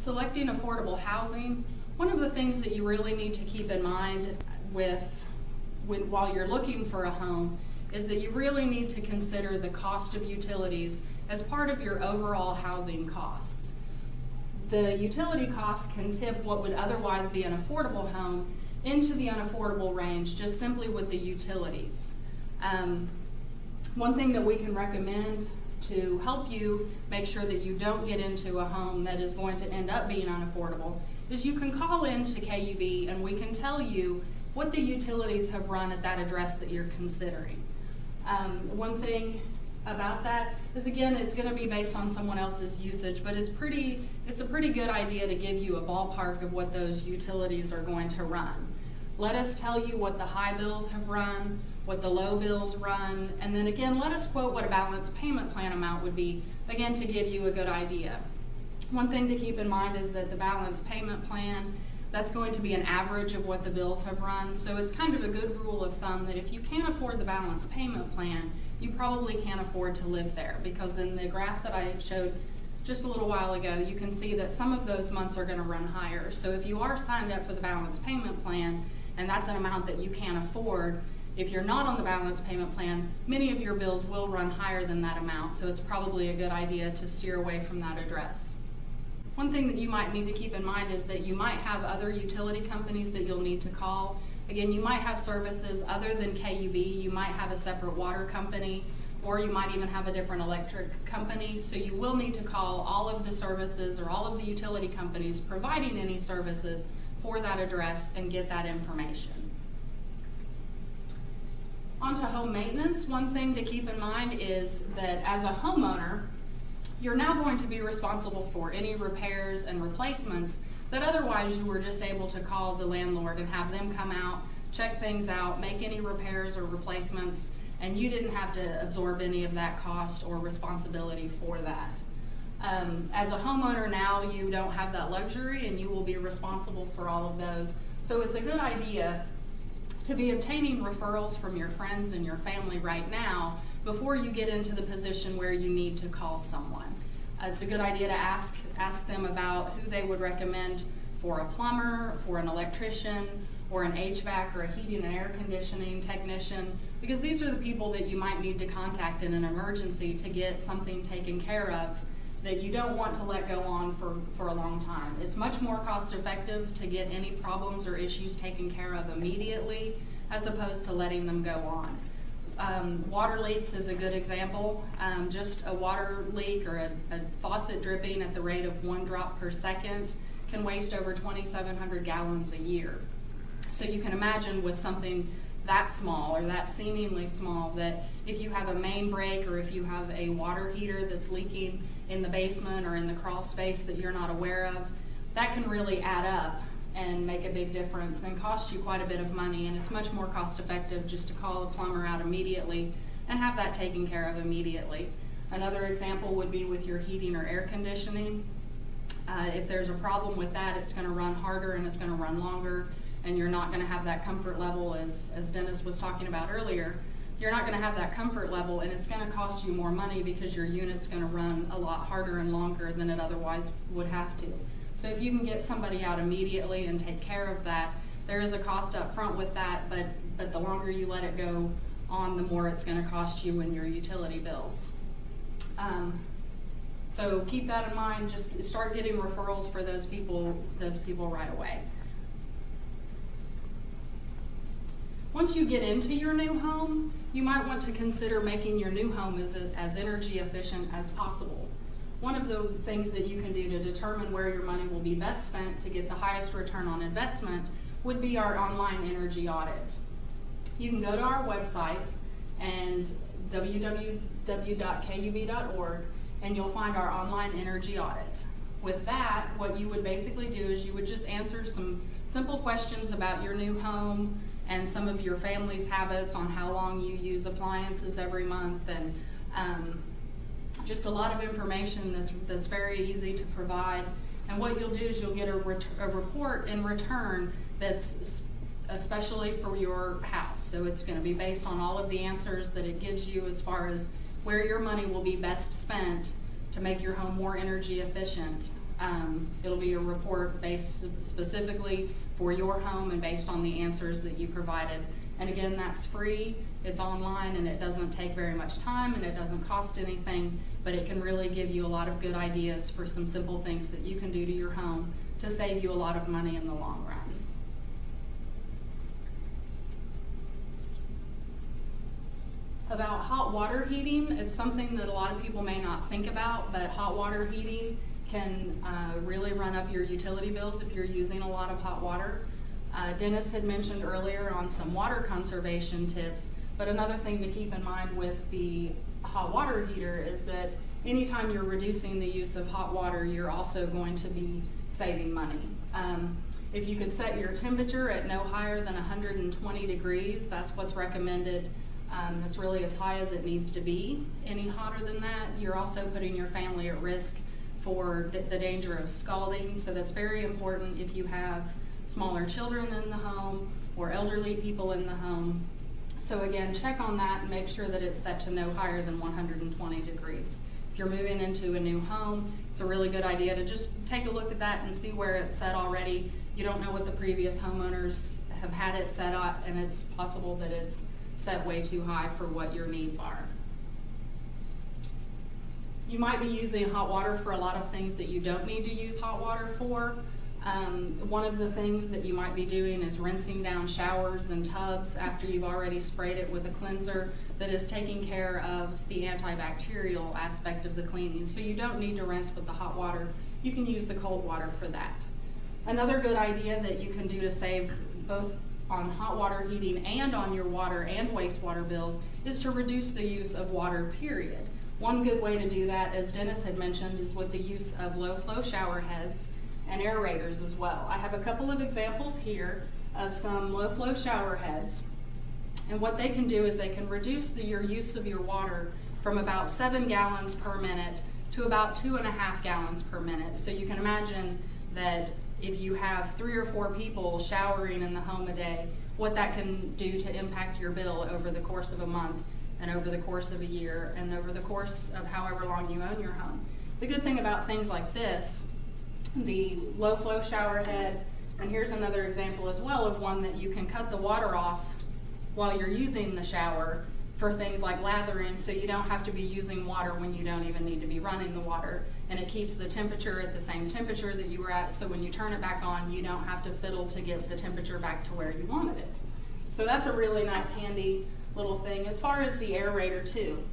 Selecting affordable housing, one of the things that you really need to keep in mind while you're looking for a home is that you really need to consider the cost of utilities as part of your overall housing costs. The utility costs can tip what would otherwise be an affordable home into the unaffordable range just simply with the utilities. One thing that we can recommend to help you make sure that you don't get into a home that is going to end up being unaffordable is you can call into KUB and we can tell you what the utilities have run at that address that you're considering. One thing about that is, again, it's going to be based on someone else's usage, but it's a pretty good idea to give you a ballpark of what those utilities are going to run. Let us tell you what the high bills have run, what the low bills run, and then again, let us quote what a balance payment plan amount would be, again, to give you a good idea. One thing to keep in mind is that the balance payment plan, that's going to be an average of what the bills have run, so it's kind of a good rule of thumb that if you can't afford the balance payment plan, you probably can't afford to live there, because in the graph that I showed just a little while ago, you can see that some of those months are going to run higher. So if you are signed up for the balance payment plan, and that's an amount that you can't afford, if you're not on the balance payment plan, many of your bills will run higher than that amount, so it's probably a good idea to steer away from that address. One thing that you might need to keep in mind is that you might have other utility companies that you'll need to call. Again, you might have services other than KUB. You might have a separate water company, or you might even have a different electric company. So you will need to call all of the services or all of the utility companies providing any services for that address and get that information. On to home maintenance. One thing to keep in mind is that as a homeowner, you're now going to be responsible for any repairs and replacements that otherwise you were just able to call the landlord and have them come out, check things out, make any repairs or replacements, and you didn't have to absorb any of that cost or responsibility for that. As a homeowner now, you don't have that luxury and you will be responsible for all of those. So it's a good idea to be obtaining referrals from your friends and your family right now before you get into the position where you need to call someone. It's a good idea to ask them about who they would recommend for a plumber, for an electrician, or an HVAC or a heating and air conditioning technician, because these are the people that you might need to contact in an emergency to get something taken care of that you don't want to let go on for a long time. It's much more cost effective to get any problems or issues taken care of immediately as opposed to letting them go on. Water leaks is a good example. Just a water leak or a faucet dripping at the rate of 1 drop per second can waste over 2,700 gallons a year. So you can imagine with something that small or that seemingly small, that if you have a main break or if you have a water heater that's leaking in the basement or in the crawl space that you're not aware of, that can really add up and make a big difference and cost you quite a bit of money, and it's much more cost effective just to call a plumber out immediately and have that taken care of immediately. Another example would be with your heating or air conditioning. If there's a problem with that, it's going to run harder and it's going to run longer, and you're not going to have that comfort level as Dennis was talking about earlier. You're not going to have that comfort level, and it's going to cost you more money because your unit's going to run a lot harder and longer than it otherwise would have to. So if you can get somebody out immediately and take care of that, there is a cost up front with that, but the longer you let it go on, the more it's going to cost you in your utility bills. So keep that in mind. Just start getting referrals for those people right away. Once you get into your new home, you might want to consider making your new home as energy efficient as possible. One of the things that you can do to determine where your money will be best spent to get the highest return on investment would be our online energy audit. You can go to our website and www.kub.org, and you'll find our online energy audit. With that, what you would basically do is you would just answer some simple questions about your new home and some of your family's habits on how long you use appliances every month, and just a lot of information that's very easy to provide. And what you'll do is you'll get a report in return that's especially for your house. So it's going to be based on all of the answers that it gives you as far as where your money will be best spent to make your home more energy efficient. It'll be a report based specifically for your home and based on the answers that you provided. And again, that's free, it's online, and it doesn't take very much time, and it doesn't cost anything, but it can really give you a lot of good ideas for some simple things that you can do to your home to save you a lot of money in the long run. About hot water heating, it's something that a lot of people may not think about, but hot water heating can really run up your utility bills if you're using a lot of hot water. Dennis had mentioned earlier on some water conservation tips, but another thing to keep in mind with the hot water heater is that anytime you're reducing the use of hot water, you're also going to be saving money. If you could set your temperature at no higher than 120 degrees, that's what's recommended. That's really as high as it needs to be. Any hotter than that, you're also putting your family at risk for the danger of scalding, so that's very important if you have smaller children in the home or elderly people in the home. So again, check on that and make sure that it's set to no higher than 120 degrees. If you're moving into a new home, it's a really good idea to just take a look at that and see where it's set already. You don't know what the previous homeowners have had it set up, and it's possible that it's set way too high for what your needs are. You might be using hot water for a lot of things that you don't need to use hot water for. One of the things that you might be doing is rinsing down showers and tubs after you've already sprayed it with a cleanser that is taking care of the antibacterial aspect of the cleaning. So you don't need to rinse with the hot water. You can use the cold water for that. Another good idea that you can do to save both on hot water heating and on your water and wastewater bills is to reduce the use of water, period. One good way to do that, as Dennis had mentioned, is with the use of low flow shower heads and aerators as well. I have a couple of examples here of some low flow shower heads, and what they can do is they can reduce your use of your water from about 7 gallons per minute to about 2.5 gallons per minute. So you can imagine that if you have 3 or 4 people showering in the home a day, what that can do to impact your bill over the course of a month and over the course of a year and over the course of however long you own your home. The good thing about things like this, the low flow shower head, and here's another example as well of one that you can cut the water off while you're using the shower for things like lathering, so you don't have to be using water when you don't even need to be running the water. And it keeps the temperature at the same temperature that you were at, so when you turn it back on, you don't have to fiddle to get the temperature back to where you wanted it. So that's a really nice, handy little thing. As far as the aerator too,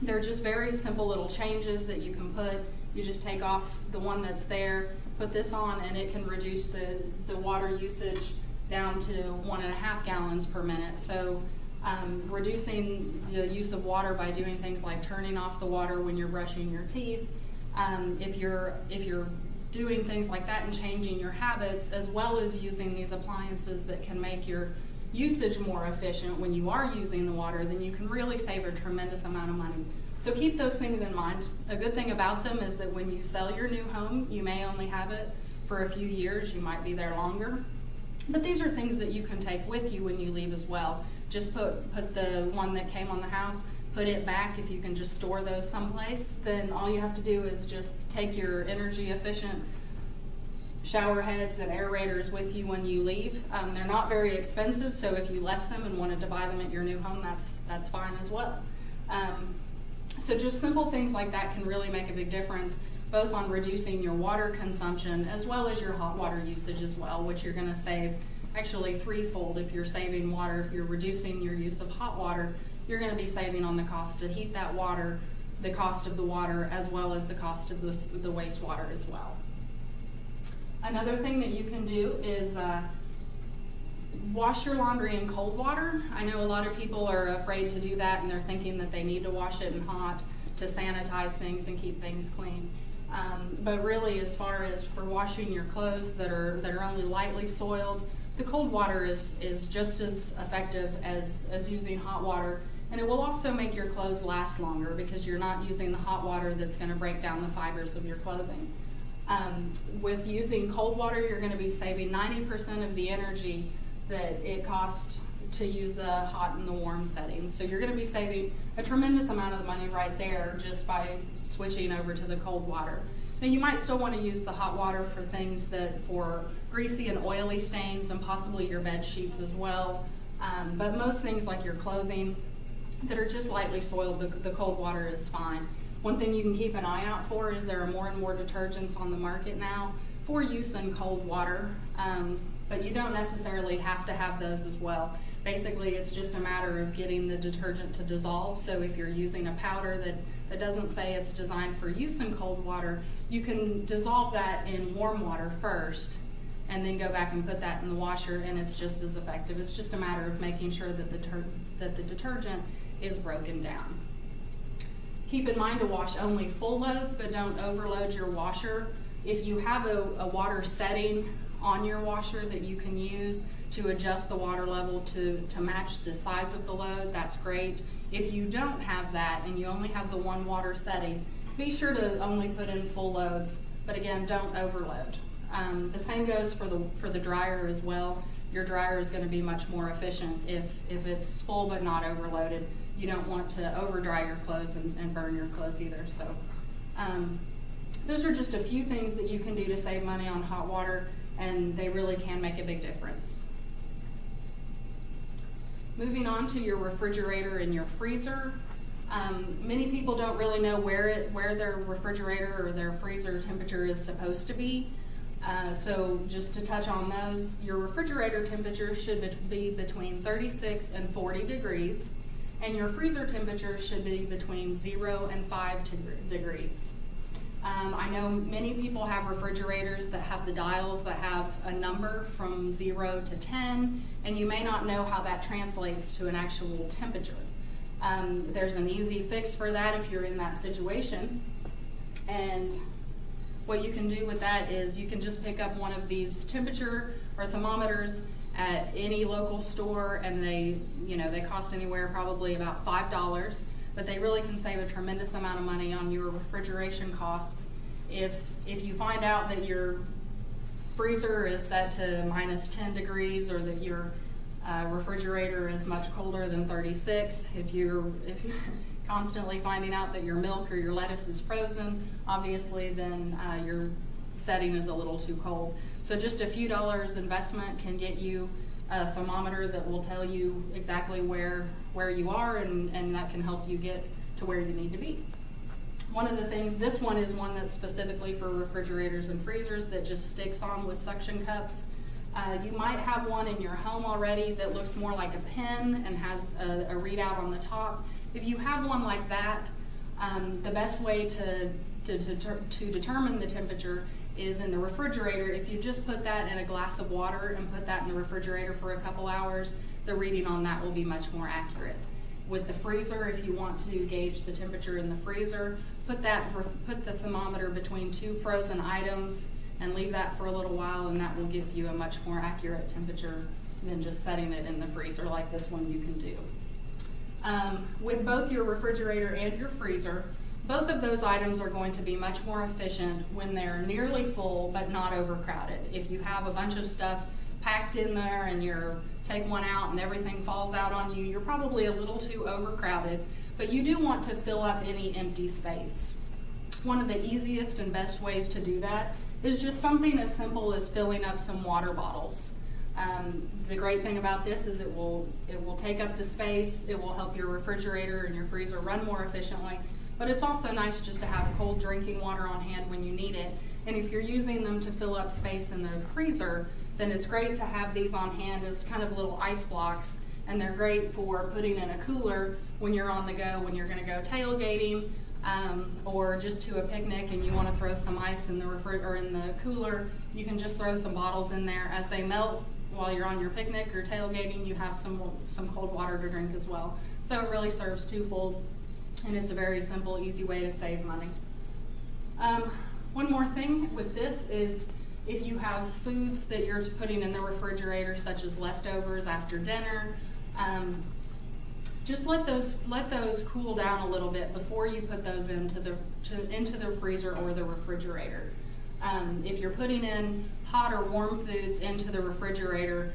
they're just very simple little changes that you can put. You just take off the one that's there, put this on, and it can reduce the water usage down to 1.5 gallons per minute. So reducing the use of water by doing things like turning off the water when you're brushing your teeth, if you're doing things like that and changing your habits, as well as using these appliances that can make your usage more efficient when you are using the water, then you can really save a tremendous amount of money. So keep those things in mind. A good thing about them is that when you sell your new home, you may only have it for a few years, you might be there longer. But these are things that you can take with you when you leave as well. Just put the one that came on the house, put it back. If you can just store those someplace, then all you have to do is just take your energy efficient shower heads and aerators with you when you leave. They're not very expensive, so if you left them and wanted to buy them at your new home, that's fine as well. So just simple things like that can really make a big difference, both on reducing your water consumption as well as your hot water usage as well, which you're going to save actually threefold if you're saving water. If you're reducing your use of hot water, you're going to be saving on the cost to heat that water, the cost of the water, as well as the cost of the wastewater as well. Another thing that you can do is wash your laundry in cold water. I know a lot of people are afraid to do that, and they're thinking that they need to wash it in hot to sanitize things and keep things clean. But really, as far as for washing your clothes that are only lightly soiled, the cold water is just as effective as using hot water, and it will also make your clothes last longer because you're not using the hot water that's going to break down the fibers of your clothing. With using cold water, you're going to be saving 90% of the energy that it costs to use the hot and the warm settings. So you're going to be saving a tremendous amount of the money right there just by switching over to the cold water. Now you might still want to use the hot water for things for greasy and oily stains and possibly your bed sheets as well. But most things like your clothing that are just lightly soiled, the cold water is fine. One thing you can keep an eye out for is there are more and more detergents on the market now for use in cold water, but you don't necessarily have to have those as well. Basically, it's just a matter of getting the detergent to dissolve. So if you're using a powder that doesn't say it's designed for use in cold water, you can dissolve that in warm water first and then go back and put that in the washer, and it's just as effective. It's just a matter of making sure that the detergent is broken down. Keep in mind to wash only full loads, but don't overload your washer. If you have a water setting on your washer that you can use to adjust the water level to match the size of the load, that's great. If you don't have that and you only have the one water setting, be sure to only put in full loads, but again, don't overload. The same goes for the dryer as well. Your dryer is going to be much more efficient if it's full but not overloaded. You don't want to over dry your clothes and burn your clothes either. So those are just a few things that you can do to save money on hot water, and they really can make a big difference. Moving on to your refrigerator and your freezer. Many people don't really know where their refrigerator or their freezer temperature is supposed to be. So just to touch on those, your refrigerator temperature should be between 36 and 40 degrees, and your freezer temperature should be between 0 and 5 degrees. I know many people have refrigerators that have the dials that have a number from 0 to 10, and you may not know how that translates to an actual temperature. There's an easy fix for that if you're in that situation. And what you can do with that is you can just pick up one of these temperature or thermometers at any local store, and they cost anywhere probably about $5, but they really can save a tremendous amount of money on your refrigeration costs. If you find out that your freezer is set to minus 10 degrees or that your refrigerator is much colder than 36, if you're constantly finding out that your milk or your lettuce is frozen, obviously then your setting is a little too cold. So just a few dollars investment can get you a thermometer that will tell you exactly where you are, and that can help you get to where you need to be. One of the things, this one is one that's specifically for refrigerators and freezers that just sticks on with suction cups. You might have one in your home already that looks more like a pen and has a readout on the top. If you have one like that, the best way to determine the temperature is in the refrigerator. If you just put that in a glass of water and put that in the refrigerator for a couple hours, the reading on that will be much more accurate. With the freezer, if you want to gauge the temperature in the freezer, put the thermometer between two frozen items and leave that for a little while, and that will give you a much more accurate temperature than just setting it in the freezer like this one you can do. With both your refrigerator and your freezer, both of those items are going to be much more efficient when they're nearly full but not overcrowded. If you have a bunch of stuff packed in there and you take one out and everything falls out on you, you're probably a little too overcrowded, but you do want to fill up any empty space. One of the easiest and best ways to do that is just something as simple as filling up some water bottles. The great thing about this is it will take up the space, it will help your refrigerator and your freezer run more efficiently, but it's also nice just to have cold drinking water on hand when you need it. And if you're using them to fill up space in the freezer, then it's great to have these on hand as kind of little ice blocks, and they're great for putting in a cooler when you're on the go, when you're going to go tailgating, or just to a picnic and you want to throw some ice in the in the cooler. You can just throw some bottles in there. As they melt while you're on your picnic or tailgating, you have some cold water to drink as well. So it really serves twofold, and it's a very simple, easy way to save money. One more thing with this is if you have foods that you're putting in the refrigerator, such as leftovers after dinner, just let those cool down a little bit before you put those into the freezer or the refrigerator. If you're putting in hot or warm foods into the refrigerator,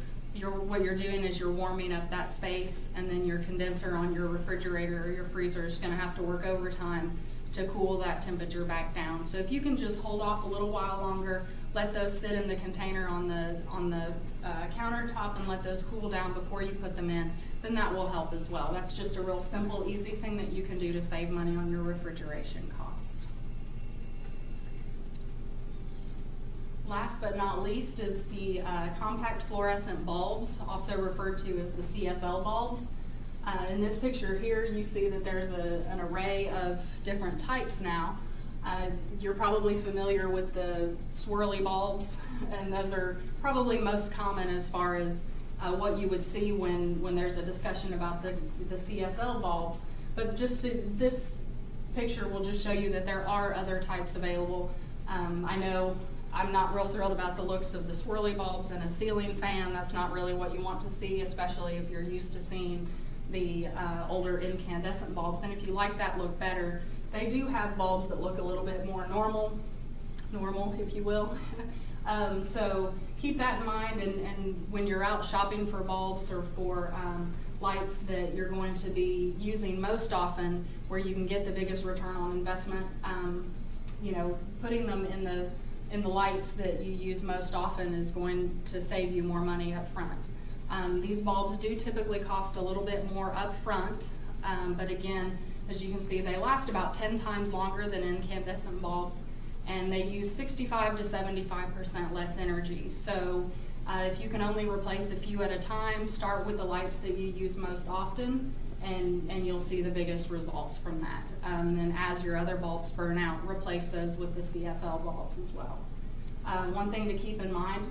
what you're doing is you're warming up that space, and then your condenser on your refrigerator or your freezer is going to have to work overtime to cool that temperature back down. So if you can just hold off a little while longer, let those sit in the container on the countertop and let those cool down before you put them in, then that will help as well. That's just a real simple, easy thing that you can do to save money on your refrigeration costs. Last but not least is the compact fluorescent bulbs, also referred to as the CFL bulbs. In this picture here, you see that there's an array of different types now. You're probably familiar with the swirly bulbs, and those are probably most common as far as what you would see when there's a discussion about the CFL bulbs. But just this picture will just show you that there are other types available. I know I'm not real thrilled about the looks of the swirly bulbs and a ceiling fan. That's not really what you want to see, especially if you're used to seeing the older incandescent bulbs. And if you like that look better, they do have bulbs that look a little bit more normal if you will. So keep that in mind, and when you're out shopping for bulbs or for lights that you're going to be using most often, where you can get the biggest return on investment, you know, putting them in the lights that you use most often is going to save you more money up front. These bulbs do typically cost a little bit more up front, but again, as you can see, they last about 10 times longer than incandescent bulbs, and they use 65 to 75% less energy. So if you can only replace a few at a time, start with the lights that you use most often, and you'll see the biggest results from that. And as your other bulbs burn out, replace those with the CFL bulbs as well. One thing to keep in mind,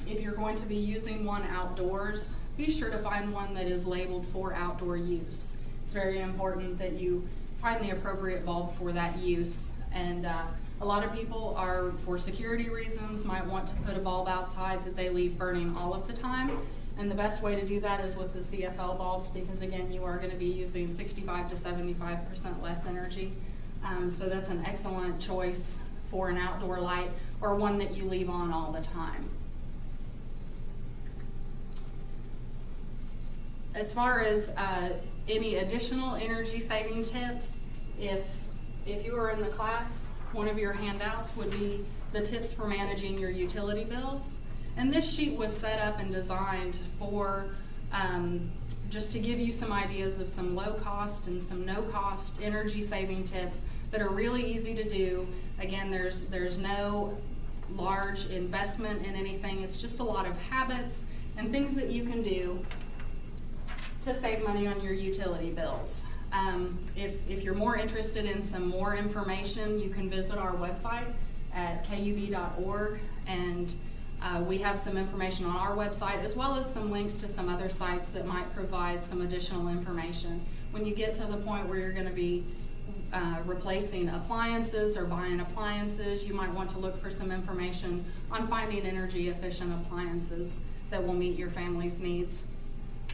if you're going to be using one outdoors, be sure to find one that is labeled for outdoor use. It's very important that you find the appropriate bulb for that use. And a lot of people are, for security reasons, might want to put a bulb outside that they leave burning all of the time. And the best way to do that is with the CFL bulbs, because again, you are going to be using 65 to 75% less energy. So that's an excellent choice for an outdoor light, or one that you leave on all the time. As far as any additional energy saving tips, if you are in the class, one of your handouts would be the tips for managing your utility bills. And this sheet was set up and designed for just to give you some ideas of some low cost and some no cost energy saving tips that are really easy to do. Again, there's no large investment in anything. It's just a lot of habits and things that you can do to save money on your utility bills. If you're more interested in some more information, you can visit our website at kub.org, and we have some information on our website, as well as some links to some other sites that might provide some additional information. When you get to the point where you're going to be replacing appliances or buying appliances, you might want to look for some information on finding energy efficient appliances that will meet your family's needs.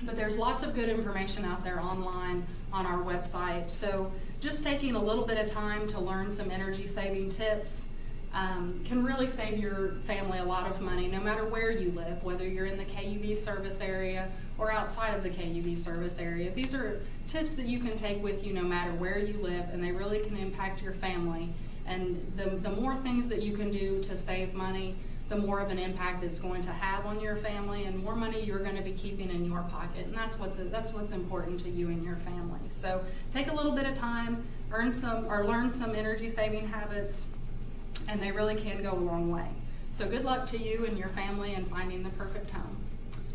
But there's lots of good information out there online on our website. So just taking a little bit of time to learn some energy saving tips can really save your family a lot of money, no matter where you live, whether you're in the KUB service area or outside of the KUB service area. These are tips that you can take with you no matter where you live, and they really can impact your family. And the more things that you can do to save money, the more of an impact it's going to have on your family, and more money you're going to be keeping in your pocket. And that's what's important to you and your family. So take a little bit of time, learn some energy saving habits, and they really can go a long way. So good luck to you and your family in finding the perfect home.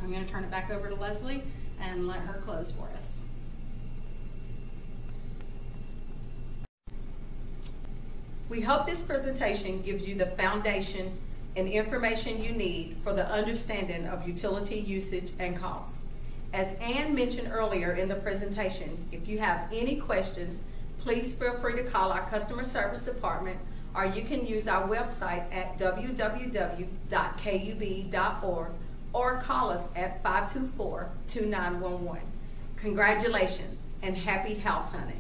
I'm going to turn it back over to Leslie and let her close for us. We hope this presentation gives you the foundation and information you need for the understanding of utility usage and costs. As Ann mentioned earlier in the presentation, if you have any questions, please feel free to call our customer service department, or you can use our website at www.kub.org or call us at 524-2911. Congratulations and happy house hunting.